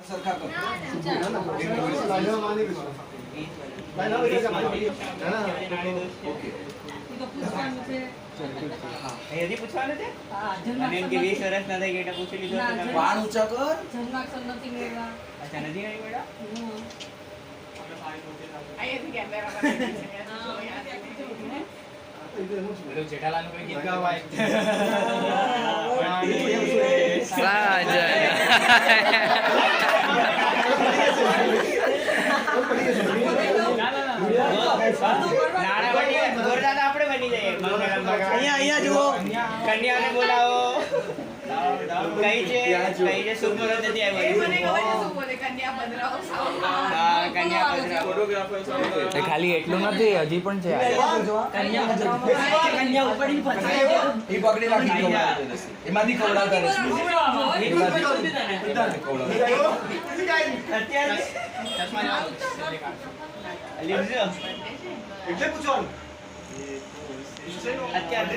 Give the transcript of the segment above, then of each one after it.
સરખા કરો. ઓકે. હજી પૂછવાનું છે અને એમ કે 20 વર્ષ ના થઈ ગયા એટલે પૂછી લીધું હશે તમે. વાળ ઊંચા કર. અચ્છા નથી આવી બેટા જેઠાલાલ કોઈ ગીત ગાવાય આપણે બની જઈએ. અહીંયા જુઓ કન્યાને બોલાવો. કઈ છે શું બોલો નથી આવ્યો. ખાલી એટલું નથી, હજી પણ છે. એ પકડી રાખી ખવડાવતા રહેશે. એમાંથી ખવડાવતા રહેશે. એટલે પૂછવાનું અત્યારે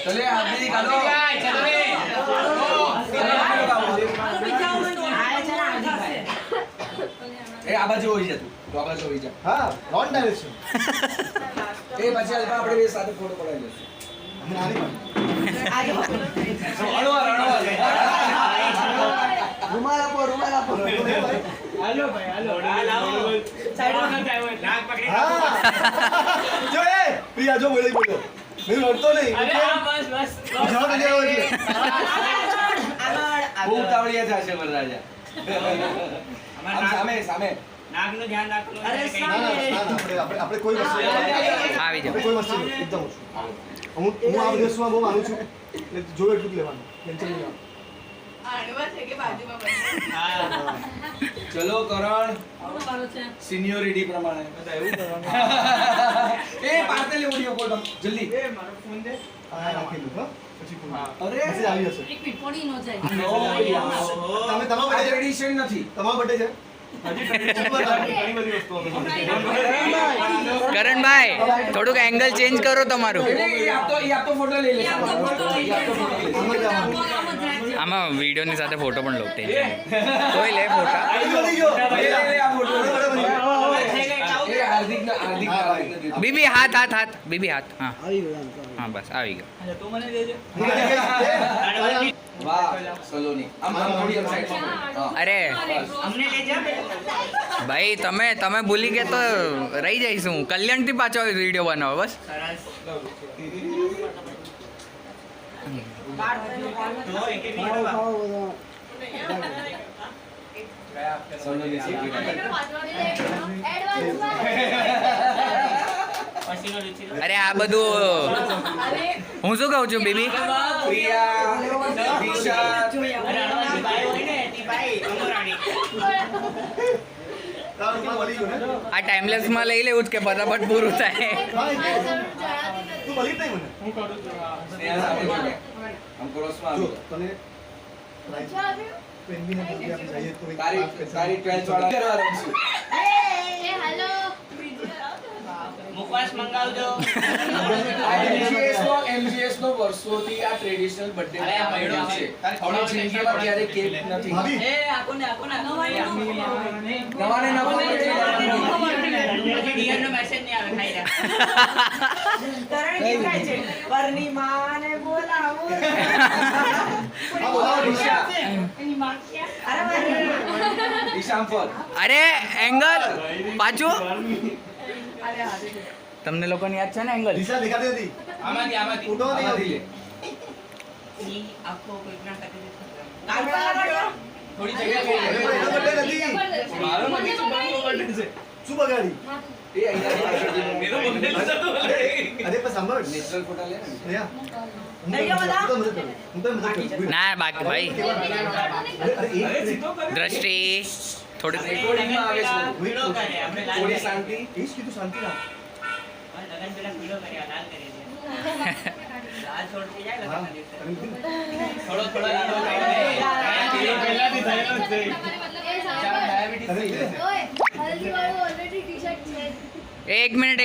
ચલે આદિ કાઢો. એ આ બાજુ હોઈ જતું તો આ બાજુ હોઈ જા. હા રોંગ ડાયરેક્શન એ પછી આપણે બે સાથે ફોટો પડાવી લઈશું. રૂમાલ આપો હાલો ભાઈ હાલો નાક પકડી હા જો એ પ્રિયા જો બોલે બોલો મેં રડતો નહીં અરે હા બસ જાઓ તો જાઓ એટલે બહુ ઉતાવળિયા થશે વરરાજા. આમ સામે સામે નાકનું ધ્યાન રાખવું. ના આપણે કોઈ વસ્તુ આવી જાઓ. કોઈ વસ્તુ નહીં, એકદમ ઓછું. હું આ દિવસમાં બહુ માનું છું એટલે જો એટલું જ લેવાનું ટેન્શન નહીં લેવાનું. ચલો કરણ સિનિયોરિટી પ્રમાણે એ પાર્સલ ઓડિયો કોલ જલ્દી. એ મારો ફોન દે. આ રાખેલું હો પછી ફોન અરે મેસેજ આવી હશે તમે તમારા આ બર્થડે ટ્રેડિશન નથી. તમારો બર્થડે છે ઘણી બધી વસ્તુઓ કરણભાઈ થોડુંક એંગલ ચેન્જ કરો તમારું. એ આપતો ફોટો લઈ લે. એ આપતો ફોટો લઈ લે. આમાં વિડીયોની સાથે ફોટો પણ લો. કોઈ લે ફોટા. આ ફોટો એ હાર્દિક બીબી હાથ હાથ હાથ બીબી હાથ. હા હા બસ આવી ગયો. તું મને દેજે. વાહ સલોની આમ થોડી આમ સાઈડ હા. અરે અમને લઈ જા. ભાઈ તમે ભૂલી ગયા તો રહી જઈશું. કલ્યાણથી પાછો વિડીયો બનાવો બસ. સરસ. તો એક એક મિનિટ સલોની પછીનો રુચિ. અરે આ બધું હું શું કહું છું બીબી. પ્રિયા દિશા અરે અણવાજી ભાઈ હોય ને તી ભાઈ અમરાણી. તારું રૂમાલ વળી ગયો ને આ ટાઈમલેસમાં લઈ લેવું જ કે ફટાફટ પૂરું થાય. તું વળી જ નહીં મને હું કરું છું. સ્નેહા સામે જોડે. આમ ક્રોસમાં જો આવી. તને પેન્ગિન ને બદલે આપણે જઈએ તો એક તારી 12th વાળા કરવા રમશું. મુખવાસ મંગાવજો. MGS નો વર્ષોથી આ ટ્રેડિશનલ બર્થડે અરે આ બૈડો છે. હવે જિંદગીમાં ક્યારે કેક નથી. ભાભી નવાને નવો ડીએન નો મેસેજ નહીં આવે ખાઈ ઈશામ પર અરે એંગલ પાછું. તમને લોકોને યાદ છે ને એંગલ. દિશા દેખાતી હતી આમાંથી ફોટો નહીં આમાંથી આવતી લે. ઈ આખો કોઈ ના કરી થોડી એનો બર્થડે નથી મારો મમ્મી શું બર્થડે છે. શું બગાડી એ અહીંયા મેરો બર્થડે અરે પણ સાંભળ નેચરલ ફોટા લે ને. સ્નેહા, હું તો મદદ કરું. ના બાકી ભાઈ દ્રષ્ટિ થોડીક રેકોર્ડિંગમાં આવે છે. પીળો કરે આપણે લાલ થોડી કરીએ. શાંતિ. એ જ કીધું શાંતિ રાખ. લગન પેલા પીળો કર્યા લાલ કરી દે. લાલ છોડ થઈ જાય હા. લગ્નના દિવસે. અને થોડો થોડો લીધો પહેલાથી થયેલો જ છે. ડાયાબિટીસ થઈ જશે. એક મિનિટ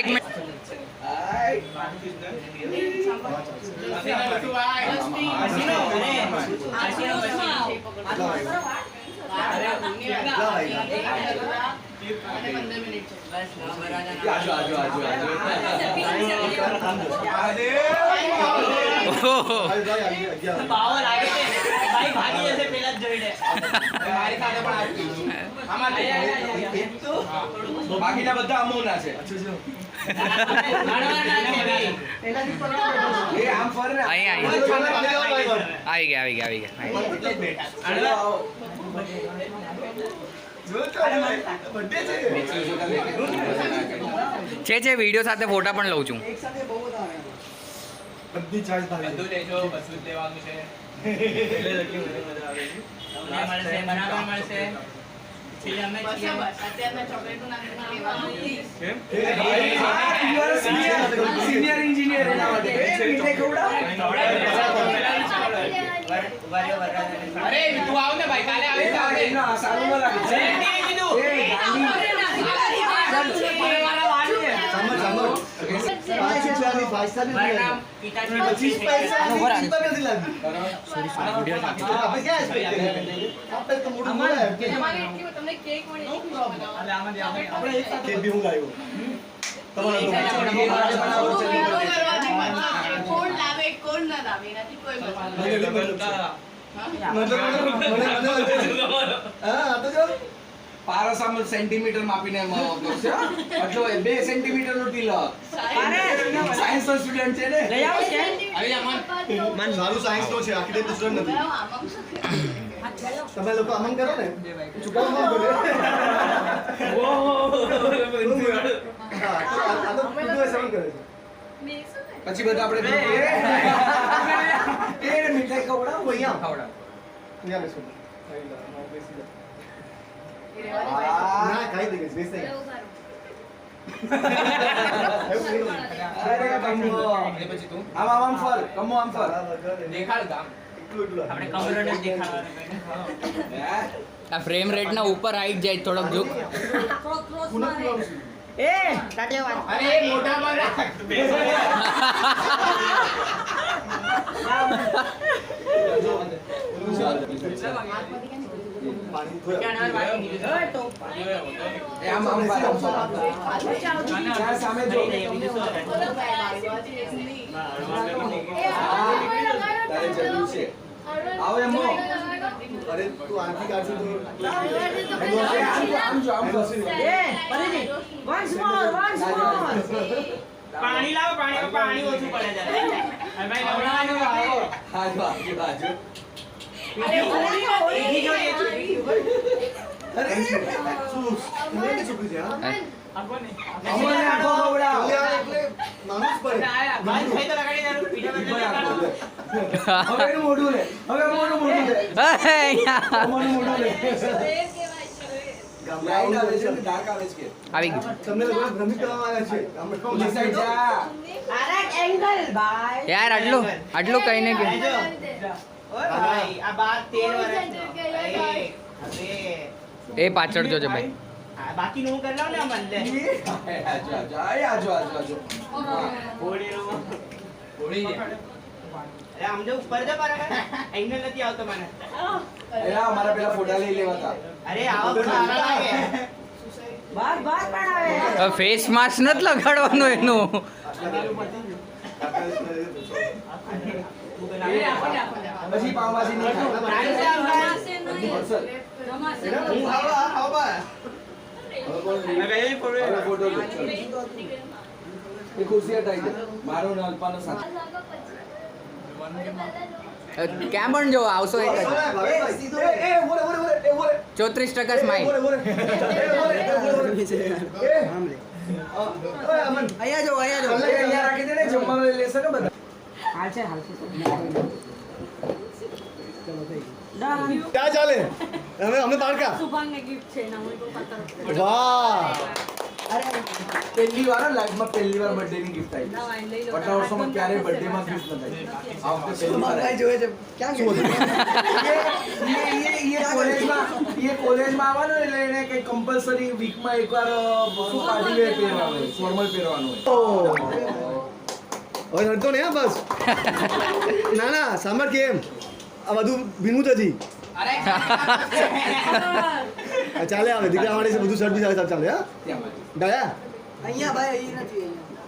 હસીનો, અરે, હસીનો પછી. બસ, આજો આજો આજો આજો ઓહો. પાવો લાગે છે. ભાઈ ભાગી જશે પેલા જ જોઈને. મારી સાથે પણ આમાં બાકીના બધા અમોના છે એ આમ ફર ને આવી ગયા છે વિડીયો સાથે ફોટા પણ લઉં છું. બધી ચાર્જ થાય બધું લેજો, બધું જ લેવાનું છે. તમને મળશે, બરાબર મળશે. પછી અમે છીએ. સિનિયર એન્જિનિયર એના માટે મીઠાઈ ખવડાવ ઉભા રહ્યો, વરરાજાને. અરે તું આવ ને ભાઈ, કાલે આવી જાવ ને. ના સારું ન લાગે છે એ ગાંડી મારું નામ પિતાશ્રી 25 પૈસા છે. નથી લાગી આપણે તો મોટું બોલાય કે કે બી હું લાવ્યો પારસામાં સેન્ટીમીટર માપીને કરશે એટલો 2 સેન્ટીમીટર નો તિલક સાયન્સ નો સ્ટુડન્ટ છે ને સારું સાયન્સ નો છે આર્કિટેક્ટ સ્ટુડન્ટ નથી તમે લોકો અમન કરો ને ચુકાવ ન કરે આ તો બધું સેવન કરે છે પછી બધા આપણે એ મીઠાઈ ખવડાવ અહીંયા ખવડાવ અહીંયા બેસો ના ખાઈ દે બેસ નહીં અરે કમો પછી તું આમ ફર કમો આમ ફર દેખાડ ગામ. આપણે કમરોને જ દેખાડવાનું. આ ફ્રેમ રેટ ના ઉપર હાઈટ જાય થોડોક ઝુક. અરે એ મોઢામાં રાખ. એ આમ ફર ત્યાં સામે જો તારે જરૂર છે આવો એમો અરે તું આંખી કાઢશું તો આમ જો આમ જો પાણી લાવો, પાણી ઓછું પડે છે. અરે ભાઈ નવડાવવાનું લાવો. આજો આજો આજો એની જોડે અરે શું મને છોકરી છે હા અમને આખો ખવડાવ એટલે નાનું જ પડે ભાઈ ભાઈ તો લગાડી દેવાનું. પીઠે બેઠે લગાડો. હવે એનું મોઢું લે હવે મોઢું લે મોઢું મોઢું લે લાઈટ આવે છે ને ડાર્ક આવે છે આવી ગયું. તમને લોકો ભ્રમિત કરવામાં આવ્યા છે ઓલી સાઈડ જા યાર આટલું કઈ ને કે જો. ઓય ભાઈ, આ બાર 13 વર્ષનો. અરે, એ પાછળ જોજે ભાઈ. આ બાકીનું હું કરી લઉં ને અમન લે. આજો આજો આજો આજો આજો હોળીનું. હોળી છે. અરે આમ જો ઉપર જો બરાબર. એંગલ નથી આવતો મને. એલા અમારા પેલા ફોટા લઈ લેવાતા અરે આવો તો સારા લાગે. ફેસ માસ્ક નથી લગાડવાનું એનું. પછી પાવભાજી નહીં હું આવા. ફોટો લે એ ખુશી હટાઈ દે મારો ને અલ્પાનો સાથે ક્યાં પણ જો આવશો એક જ 34% સ્માઈલ. અહીંયા જો એ અહીંયા રાખી દે ને જમવાનું લઈ લેશે ને બધા ક્યાં ચાલે અમે તારકા શુભાંગને ગિફ્ટ છે એના હું તો પતંગ વાહ પહેલી વાર લાઈફમાં પહેલી વાર બર્થડે ની ગિફ્ટ આવી આટલા વર્ષોમાં ક્યારેય બર્થડે માં ગિફ્ટ નથી આ વખતે પહેલી વાર આવી. જોવે છે ક્યાં શું હતું ये कॉलेज में આવવાનો એટલે એને કઈ કમ્પલસરી વીકમાં એકવાર શું પાર્ટી વેર પહેરવાનું હોય ફોર્મલ પહેરવાનું હોય હવે નડતો ને હા બસ ના ના સાંભળ કેમ આ બધું ભીનું જ હતી અરે ચાલે આવે દીકરા માટે બધું શર્ટ બી ચાલે ચાલે હા ત્યાં બાજુ ગયા અહીંયા ભાઈ અહીં નથી અહીંયા